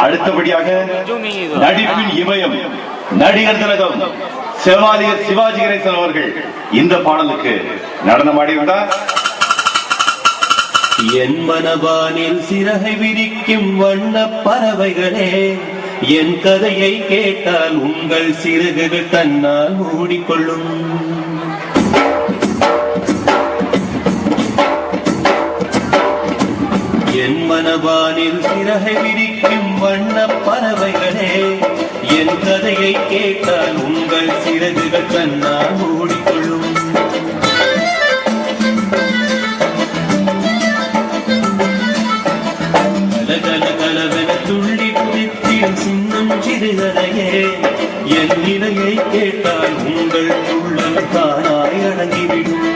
அடுத்தபடியாக நடிப்பின் இமயம் நடிகர் திலகம் செவாலியர் சிவாஜி கணேசன் அவர்கள் இந்த பாடலுக்கு நடனமாடியிருந்தார். என் மனவானில் சிறகை விரிக்கும் வண்ண பறவைகளே, என் கதையை கேட்டால் உங்கள் சிறகுகள் தன்னால் மூடிக்கொள்ளும். என் மனவானில் சிறகை விரிக்கும் வண்ண பறவைகளே, என் கதையை கேட்டால் உங்கள் சிறகுகள் தன்னால் மூடிக்கொள்ளும். கலகலகலவென துள்ளி குதித்திடும் சின்னம் சிறுகதையே, என் நிலையை கேட்டால் உங்கள் உள்ளம் தானாய் அடங்கிவிடும்.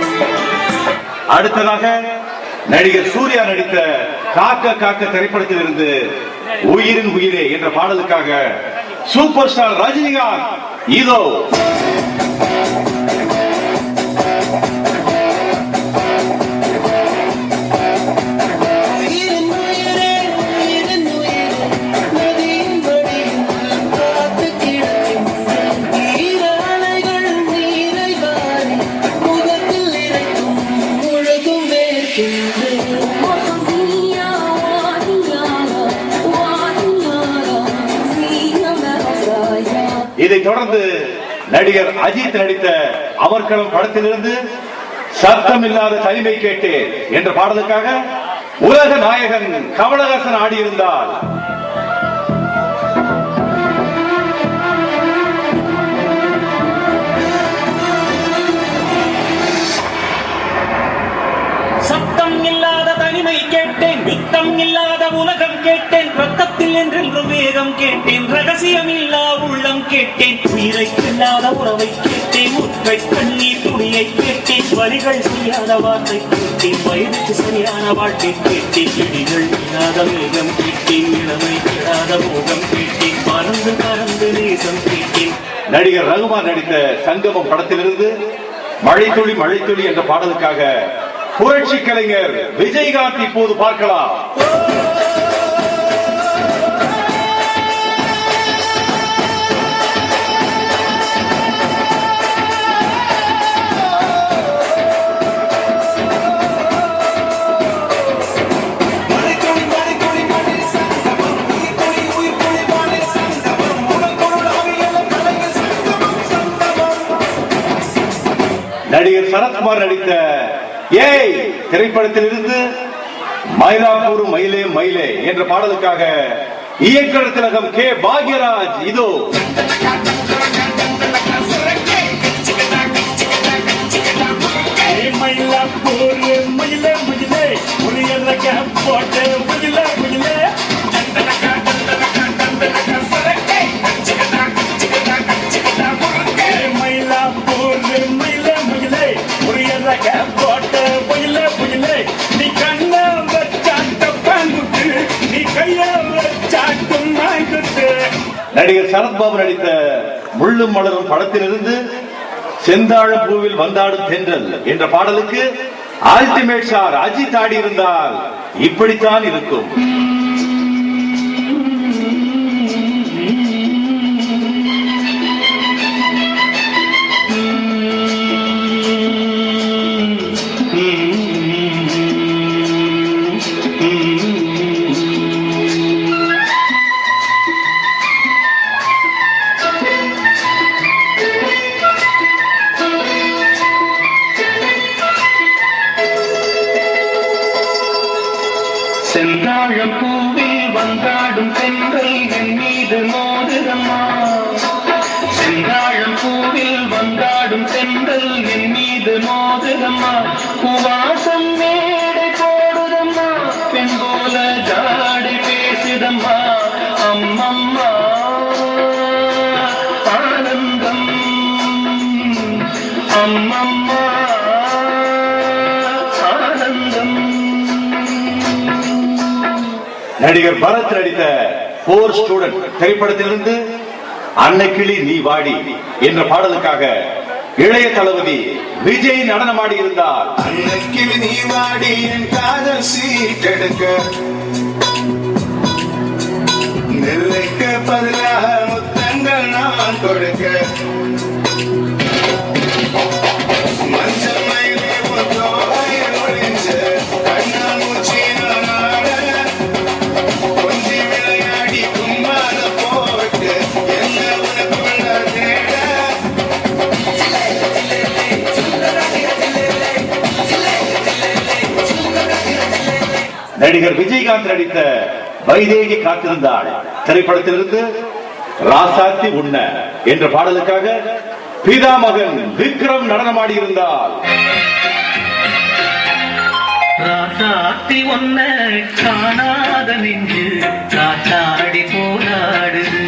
அடுத்ததாக நடிகர் சூர்யா நடித்த காக்க காக்க திரைப்படத்தில் இருந்து உயிரின் உயிரே என்ற பாடலுக்காக சூப்பர் ஸ்டார் ரஜினிகாந்த் இதோ. இதைத் தொடர்ந்து நடிகர் அஜித் நடித்த அமர்க்களம் படத்திலிருந்து சத்தமில்லாத தனிமை கேட்டேன் என்ற பாடலுக்காக உலக நாயகன் கமலஹாசன் ஆடியிருந்தார். சத்தம் இல்லாத தனிமை கேட்டேன், யுத்தம் இல்லாத உலகம் கேட்டேன், ரத்தத்தில் என்றென்றும் வேகம் கேட்டேன், ரகசியம் இல்லா உள்ளம் கேட்டேன், உயிரை இல்லாத உறவை கேட்டேன், முற்றை கண்ணீர் துணியை கேட்டேன், வலிகள் செய்யாத வார்த்தை கேட்டேன், வயதுக்கு சரியான வாழ்க்கை கேட்டேன், இடிகள் இல்லாத வேகம் கேட்டேன், இளமை இல்லாத மோகம் கேட்டேன், பறந்து பறந்து நேசம் கேட்டேன். நடிகர் ரகுமான் நடித்த சங்கமம் படத்திலிருந்து மழைத்துளி மழைத்துளி என்ற பாடலுக்காக புரட்சி கலைஞர் விஜயகாந்த் இப்போது பார்க்கலாம். நடிகர் சரத்குமார் நடித்த ஏய் திரைப்படத்தில் இருந்து மயிலாப்பூர் மயிலே மயிலே என்ற பாடலுக்காக இயக்குனர் திலகம் கே பாக்யராஜ் இதோ. மயிலாப்பூர் மயிலே மயிலே போட்டு மயிலே மயிலே நடிகர் சரத்பாபு நடித்த முள்ளும் மலரும் படத்திலிருந்து செந்தாழம் பூவில் வந்தாடும் தென்றல் என்ற பாடலுக்கு அல்டிமேட் ஸ்டார் அஜித் ஆடி இருந்தால் இப்படித்தான் இருக்கும். செந்தாழம் பூவில் வந்தாடும் தென்றல் என் மீது மோதுதம்மா, செந்தாழம் பூவில் வந்தாடும் தென்றல் என் மீது மோதுதம்மா, பூவாசம் மேடை போடுதம்மா, பெண் போல ஜாடி பேசுதம்மா, அம்மம்மா ஆனந்தம் அம்மம்மா ஆனந்தம். நடிகர் பரத் நடித்த போர் ஸ்டூடெண்ட் திரைப்படத்திலிருந்து அன்னை கிளி நீ வாடி என்ற பாடலுக்காக இளைய தளபதி விஜய் நடனமாடி இருந்தார். அன்னை கிளி நீ வாடி என் காதல் சீட்டெடுக்க விதைக்க பதிலாக முத்தங்கள் நான் கொடுக்க மஞ்சள் மயிலே உன் தோகை ஒழிஞ்சு கண்ணால் மூச்சி நான் ஆட கொஞ்சி விளையாடி கும்மால போட்டு என்ன உனக்குள்ள தேட நடிகர் விஜயகாந்த் நடித்த வைதேகி காத்திருந்தாள் திரைப்படத்திலிருந்து ராசாத்தி உண்ண என்ற பாடலுக்காக பிதாமகன் விக்ரம் நடனமாடி இருந்தால் ராசாத்தி ஒன்ன காணாத நெஞ்சு காத்தாடி போராடுது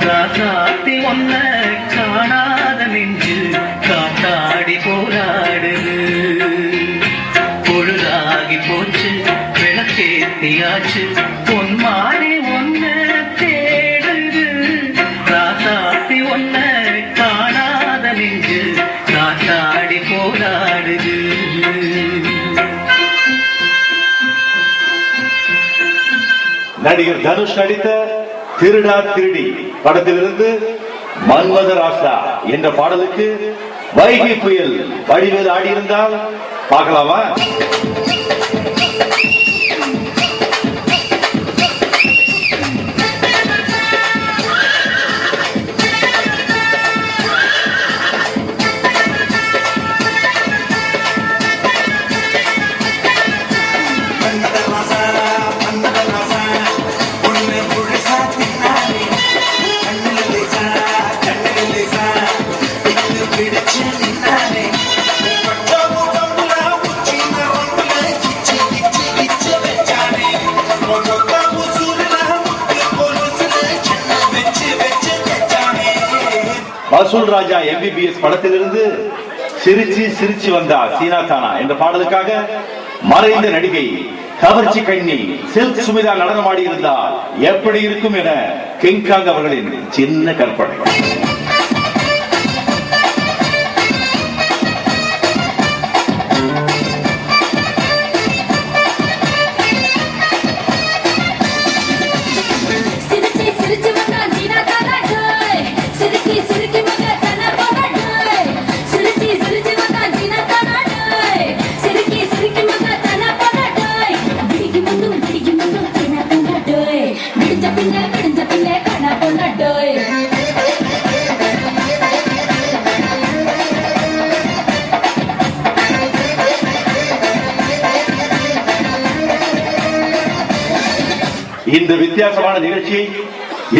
ராசாத்தி ஒன்ன காணாத நெஞ்சு காத்தாடி போராடுது பொழுதாகி போச்சு விளக்கேத்தியாச்சு பொன்மாடி ஒன்ன தேடுது ராசாத்தி ஒன்ன காணாத நெஞ்சு காத்தாடி போராடுது நடிகர் தனுஷ் நடித்த திருடா திருடி படத்திலிருந்து மன்மத ராசா என்ற பாடலுக்கு வைகை புயல் வடிவேல் ஆடியிருந்தால் பார்க்கலாமா? வசூல் ராஜா MBBS படத்திலிருந்து சிரிச்சி சிரிச்சி வந்தா சீனா தானா என்ற பாடலுக்காக மறைந்த நடிகை கவர்ச்சி கண்ணி சில்க் சுமிதா நடனமாடி இருந்தால் எப்படி இருக்கும் என கிங்காங் அவர்களின் சின்ன கற்பனை. இந்த வித்தியாசமான நிகழ்ச்சியை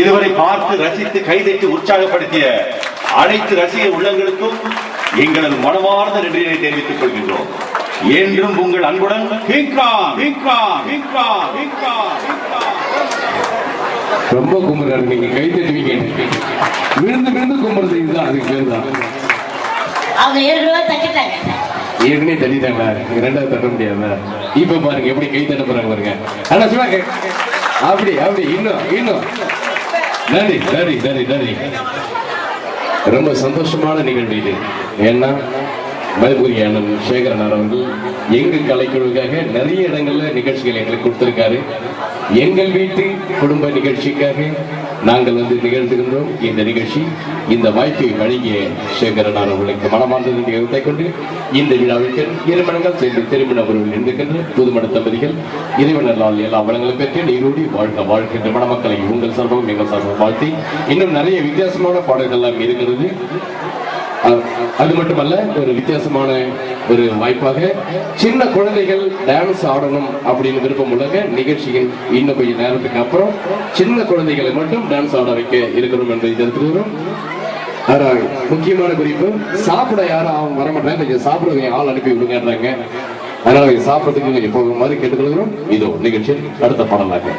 இதுவரை பார்த்து ரசித்து கைதட்டி உற்சாகப்படுத்திய அனைத்து ரசிக உள்ளங்களுக்கும் எங்களது மனமார்ந்த நன்றியை தெரிவித்துக் கொள்கின்றோம். என்றும் உங்கள் அன்புடன் ரொம்ப கும்பிடுறாரு. நீங்க கை தட்டுவீங்க, விழுந்து விழுந்து கும்பிடுறது இதுதான். அதுக்கு பேர் தான் ஏற்கனவே தட்டிட்டாங்களா? ரெண்டாவது தட்ட முடியாதா? இப்ப பாருங்க எப்படி கை தட்ட போறாங்க பாருங்க. ஆனா சும்மா அப்படி அப்படி இன்னும் நன்றி நன்றி நன்றி நன்றி. ரொம்ப சந்தோஷமான நிகழ்வு இது. ஏன்னா மதிப்புரிய அண்ணன் சேகரன் அவர்கள் எங்கள் கலைக்குழுவுக்காக நிறைய இடங்கள்ல நிகழ்ச்சிகள் எங்களுக்கு கொடுத்திருக்காரு. எங்கள் வீட்டு குடும்ப நிகழ்ச்சிக்காக நாங்கள் வந்து நிகழ்த்துகின்றோம் இந்த நிகழ்ச்சி. இந்த வாய்ப்பை வழங்கிய சேகரன் அவர்களுக்கு மனமார்ந்த நன்றியை கொண்டு இந்த விழாவிற்கு இருமணங்கள் சேர்ந்து திருமண உறவில் இருக்கின்ற புதுமண தம்பதிகள் இறைவனால் எல்லா வளங்களும் பெற்று நீரோடி வாழ்க வாழ்கின்ற மணமக்களை உங்கள் சார்பாகவும் எங்கள் சார்பாகவும் வாழ்த்தி இன்னும் நிறைய வித்தியாசமான பாடல்கள் இருக்கிறது. அது மட்டுமல்ல, ஒரு வித்தியாசமான ஒரு வாய்ப்பாக சின்ன குழந்தைகள் டான்ஸ் ஆடணும் அப்படின்னு விருப்பம் உள்ளங்க நிகழ்ச்சியின் இன்னும் கொஞ்சம் நேரத்துக்கு அப்புறம் சின்ன குழந்தைகளை மட்டும் டான்ஸ் ஆட வைக்க இருக்கிறோம் என்பதை தெரிவிக்கிறோம். முக்கியமான குறிப்பு, சாப்பிட யாரும் அவங்க வரமாட்டாங்க, கொஞ்சம் சாப்பிட ஆள் அனுப்பி விடுங்கன்றாங்க. அதனால சாப்பிடறதுக்கு கொஞ்சம் போகிற மாதிரி கேட்டுக்கொள்கிறோம். இதோ நிகழ்ச்சி அடுத்த பாடலாக